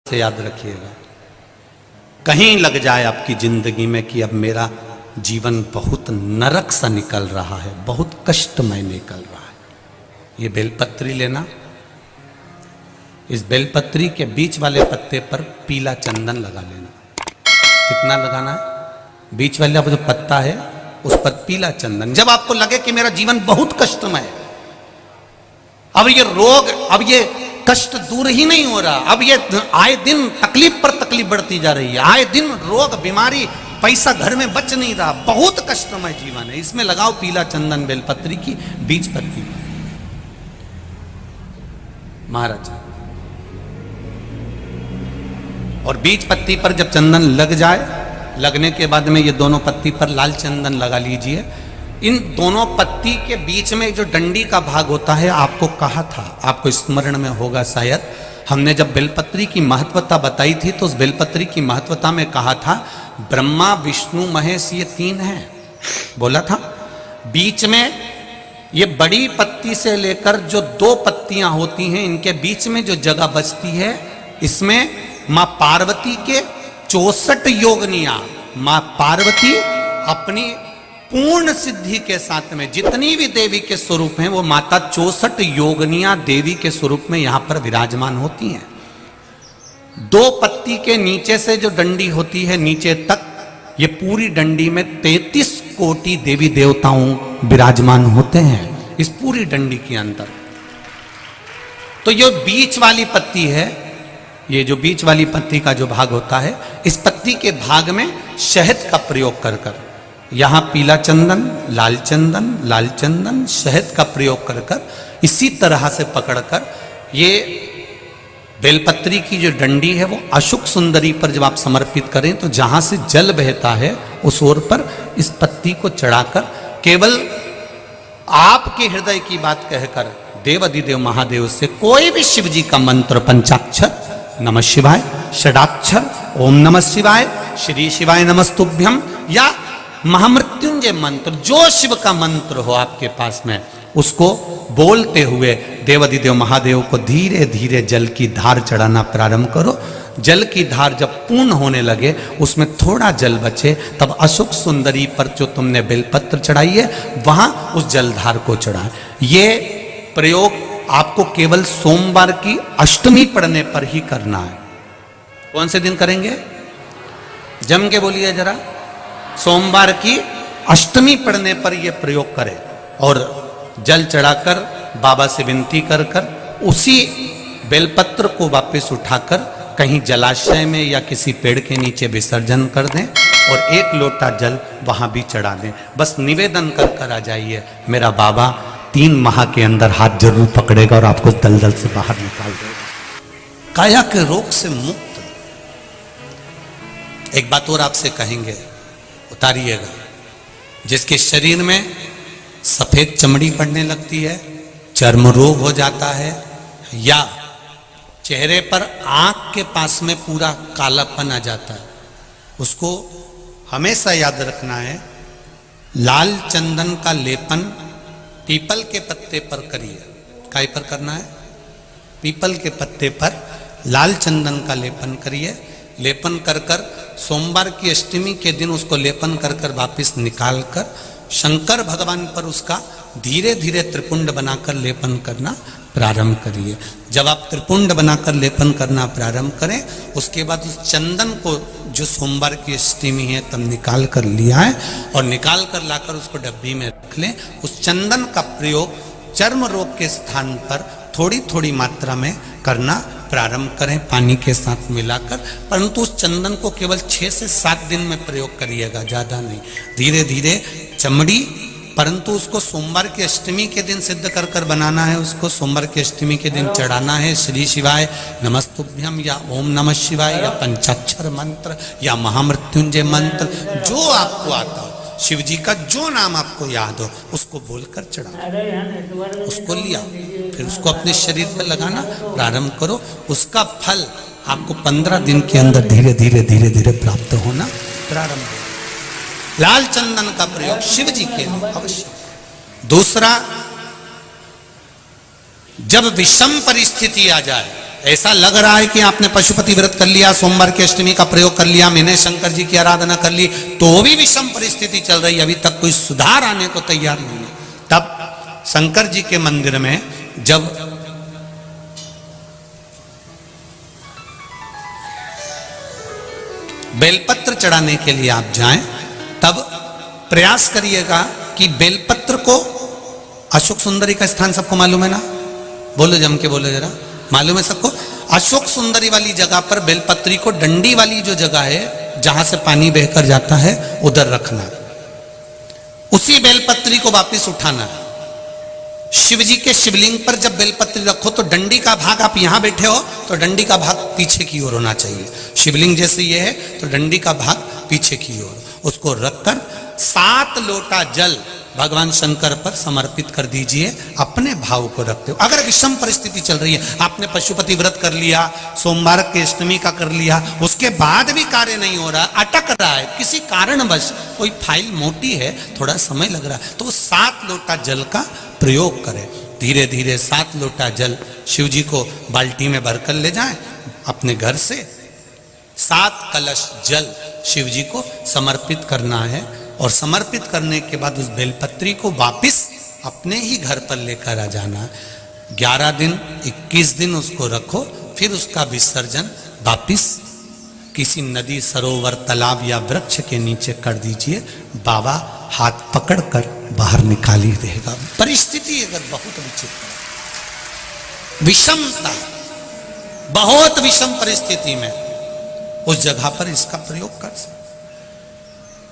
से याद रखिएगा, कहीं लग जाए आपकी जिंदगी में कि अब मेरा जीवन बहुत नरक सा निकल रहा है, बहुत कष्टमय निकल रहा है, ये बेलपत्री लेना। इस बेलपत्री के बीच वाले पत्ते पर पीला चंदन लगा लेना। कितना लगाना है? बीच वाला जो पत्ता है उस पर पीला चंदन। जब आपको लगे कि मेरा जीवन बहुत कष्टमय है, अब ये रोग, अब ये कष्ट दूर ही नहीं हो रहा, अब ये आए दिन तकलीफ पर तकलीफ बढ़ती जा रही है, आए दिन रोग बीमारी, पैसा घर में बच नहीं रहा, बहुत कष्टमय जीवन है, इसमें लगाओ पीला चंदन बेलपत्री की बीज पत्ती महाराज। और बीज पत्ती पर जब चंदन लग जाए, लगने के बाद में ये दोनों पत्ती पर लाल चंदन लगा लीजिए। इन दोनों पत्ती के बीच में जो डंडी का भाग होता है, आपको कहा था, आपको स्मरण में होगा शायद, हमने जब बेलपत्री की महत्वता बताई थी तो उस बेलपत्री की महत्वता में कहा था ब्रह्मा विष्णु महेश ये तीन हैं, बोला था। बीच में ये बड़ी पत्ती से लेकर जो दो पत्तियां होती हैं, इनके बीच में जो जगह बचती है, इसमें मां पार्वती के 64 योगनियां, मां पार्वती अपनी पूर्ण सिद्धि के साथ में जितनी भी देवी के स्वरूप हैं, वो माता 64 योगनियां देवी के स्वरूप में यहां पर विराजमान होती हैं। दो पत्ती के नीचे से जो डंडी होती है नीचे तक, ये पूरी डंडी में 33 कोटि देवी देवताओं विराजमान होते हैं इस पूरी डंडी के अंदर। तो ये बीच वाली पत्ती है, ये जो बीच वाली पत्ती का जो भाग होता है, इस पत्ती के भाग में शहद का प्रयोग कर कर, यहां पीला चंदन, लाल चंदन, लाल चंदन, शहद का प्रयोग कर कर, इसी तरह से पकड़कर ये बेलपत्री की जो डंडी है वो अशुक सुंदरी पर जब आप समर्पित करें तो जहां से जल बहता है उस ओर पर इस पत्ती को चढ़ाकर केवल आपके हृदय की बात कहकर देवाधिदेव महादेव से कोई भी शिव जी का मंत्र, पंचाक्षर नमः शिवाय, षडाक्षर ओम नमः शिवाय, श्री शिवाय नमस्तुभ्यम, या महामृत्युंजय मंत्र, जो शिव का मंत्र हो आपके पास में, उसको बोलते हुए देवाधिदेव महादेव को धीरे धीरे जल की धार चढ़ाना प्रारंभ करो। जल की धार जब पूर्ण होने लगे, उसमें थोड़ा जल बचे, तब अशोक सुंदरी पर जो तुमने बेलपत्र चढ़ाई है वहां उस जलधार को चढ़ाए। ये प्रयोग आपको केवल सोमवार की अष्टमी पढ़ने पर ही करना है। कौन से दिन करेंगे? जम के बोलिए जरा। सोमवार की अष्टमी पढ़ने पर यह प्रयोग करें और जल चढ़ाकर बाबा से विनती कर कर उसी बेलपत्र को वापस उठाकर कहीं जलाशय में या किसी पेड़ के नीचे विसर्जन कर दें और एक लोटा जल वहां भी चढ़ा दें। बस निवेदन कर कर आ जाइए, मेरा बाबा 3 माह के अंदर हाथ जरूर पकड़ेगा और आपको दलदल से बाहर निकाल देगा, काया के रोग से मुक्त। एक बात और आपसे कहेंगे, उतारिएगा। जिसके शरीर में सफेद चमड़ी पड़ने लगती है, चर्म रोग हो जाता है, या चेहरे पर आंख के पास में पूरा कालापन आ जाता है, उसको हमेशा याद रखना है, लाल चंदन का लेपन पीपल के पत्ते पर करिए। काय पर करना है? पीपल के पत्ते पर लाल चंदन का लेपन करिए। लेपन कर कर सोमवार की अष्टमी के दिन उसको लेपन कर कर वापिस निकाल कर शंकर भगवान पर उसका धीरे धीरे त्रिपुंड बनाकर लेपन करना प्रारंभ करिए। जब आप त्रिपुंड बनाकर लेपन करना प्रारंभ करें, उसके बाद उस चंदन को जो सोमवार की अष्टमी है तब निकाल कर लिया है और निकाल कर लाकर उसको डब्बी में रख लें। उस चंदन का प्रयोग चर्म रोग के स्थान पर थोड़ी थोड़ी मात्रा में करना प्रारंभ करें, पानी के साथ मिलाकर। परंतु उस चंदन को केवल 6 से 7 दिन में प्रयोग करिएगा, ज़्यादा नहीं। धीरे धीरे चमड़ी, परंतु उसको सोमवार की अष्टमी के दिन सिद्ध कर कर बनाना है, उसको सोमवार की अष्टमी के दिन चढ़ाना है श्री शिवाय नमस्तुभ्यम या ओम नमः शिवाय या पंचाक्षर मंत्र या महामृत्युंजय मंत्र, जो आपको आता हो, शिव जी का जो नाम आपको याद हो उसको बोलकर चढ़ाओ। उसको लिया, फिर उसको अपने शरीर पर लगाना प्रारंभ करो। उसका फल आपको 15 दिन के अंदर धीरे धीरे धीरे धीरे प्राप्त होना प्रारंभ हो। लाल चंदन का प्रयोग शिव जी के लिए अवश्य। दूसरा, जब विषम परिस्थिति आ जाए, ऐसा लग रहा है कि आपने पशुपति व्रत कर लिया, सोमवार की अष्टमी का प्रयोग कर लिया, मैंने शंकर जी की आराधना कर ली, तो भी विषम परिस्थिति चल रही है, अभी तक कोई सुधार आने को तैयार नहीं है। तब शंकर जी के मंदिर में जब बेलपत्र चढ़ाने के लिए आप जाएं, तब प्रयास करिएगा कि बेलपत्र को, अशोक सुंदरी का स्थान सबको मालूम है ना, बोलो जम के बोलो जरा, मालूम है सबको? अशोक सुंदरी वाली जगह पर बेलपत्री को डंडी वाली जो जगह है जहां से पानी बहकर जाता है उधर रखना, उसी बेलपत्री को वापस उठाना। शिव जी के शिवलिंग पर जब बेलपत्री रखो तो डंडी का भाग, आप यहां बैठे हो तो डंडी का भाग पीछे की ओर होना चाहिए। शिवलिंग जैसे ये है तो डंडी का भाग पीछे की ओर, उसको रखकर 7 लोटा जल भगवान शंकर पर समर्पित कर दीजिए, अपने भाव को रखते हो। अगर विषम परिस्थिति चल रही है, आपने पशुपति व्रत कर लिया, सोमवार के अष्टमी का कर लिया, उसके बाद भी कार्य नहीं हो रहा, अटक रहा है किसी कारणवश, कोई फाइल मोटी है, थोड़ा समय लग रहा है, तो 7 लोटा जल का प्रयोग करें। धीरे धीरे 7 लोटा जल शिव जी को बाल्टी में भरकर ले जाएं अपने घर से। 7 कलश जल शिव जी को समर्पित करना है, और समर्पित करने के बाद उस बेलपत्री को वापस अपने ही घर पर लेकर आ जाना। 11 दिन 21 दिन उसको रखो, फिर उसका विसर्जन वापस किसी नदी, सरोवर, तालाब या वृक्ष के नीचे कर दीजिए। बाबा हाथ पकड़कर बाहर निकाल ही देगा। परिस्थिति अगर बहुत विचित्र, विषमता, बहुत विषम परिस्थिति में उस जगह पर इसका प्रयोग कर सकते।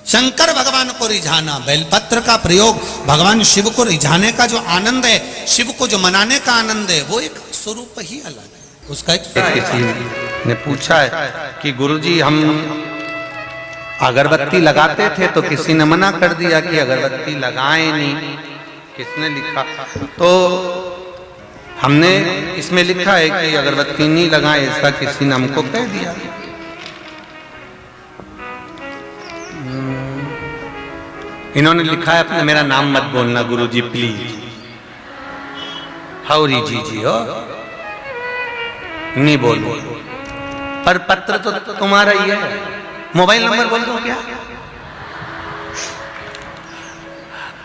शंकर भगवान को रिझाना, बेलपत्र का प्रयोग भगवान शिव को रिझाने का जो आनंद है, शिव को जो मनाने का आनंद है, वो एक स्वरूप ही अलग है। उसका एक किसी ने पूछा है कि गुरुजी हम अगरबत्ती लगाते थे तो किसी ने मना कर दिया कि अगरबत्ती लगाएं नहीं, किसने लिखा? तो हमने इसमें लिखा है कि अगरबत्ती नहीं लगाएं, ऐसा किसी ने हमको कह दिया। इन्होंने लिखा है अपने, मेरा नाम मत बोलना गुरुजी प्लीज, हौरी जी हो, नहीं बोलो, पर पत्र तो तुम्हारा ही है। मोबाइल नंबर बोल दो क्या?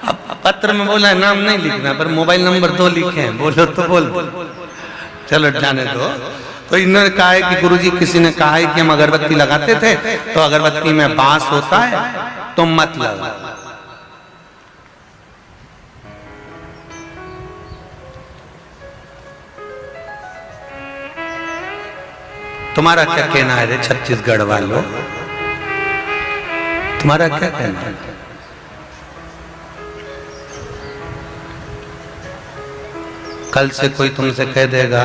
अब पत्र में बोला है नाम नहीं लिखना, पर मोबाइल नंबर 2 लिखे हैं, बोलो तो बोल, चलो जाने दो। तो इन्होंने कहा है कि गुरुजी किसी ने कहा है कि हम अगरबत्ती लगाते थे तो अगरबत्ती में बांस होता है तो मत लगा। तुम्हारा क्या कहना है रे छत्तीसगढ़ वालों, तुम्हारा क्या कहना है? कल से कोई तुमसे कह देगा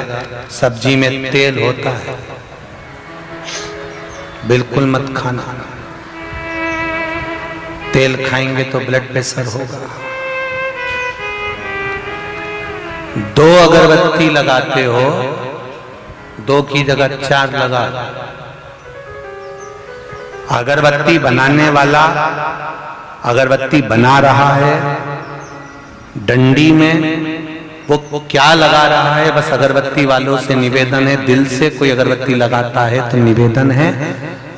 सब्जी में तेल होता है, बिल्कुल मत खाना, तेल खाएंगे तो ब्लड प्रेशर होगा। 2 अगरबत्ती लगाते हो, 2 की जगह 4 लगा। अगरबत्ती बनाने वाला अगरबत्ती बना रहा है, डंडी में वो क्या लगा रहा है, बस अगरबत्ती वालों से निवेदन है, दिल से कोई अगरबत्ती लगाता है तो निवेदन है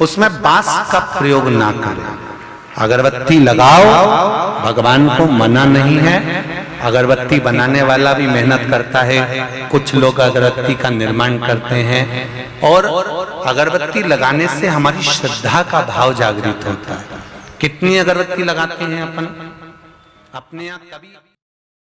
उसमें बांस का प्रयोग ना करें। अगरबत्ती लगाओ, भगवान को मना नहीं है। अगरबत्ती बनाने वाला भी मेहनत करता है, कुछ लोग अगरबत्ती का निर्माण करते हैं, और अगरबत्ती लगाने से हमारी श्रद्धा का भाव जागृत होता है। कितनी अगरबत्ती लगाते हैं अपन अपने यहाँ? कभी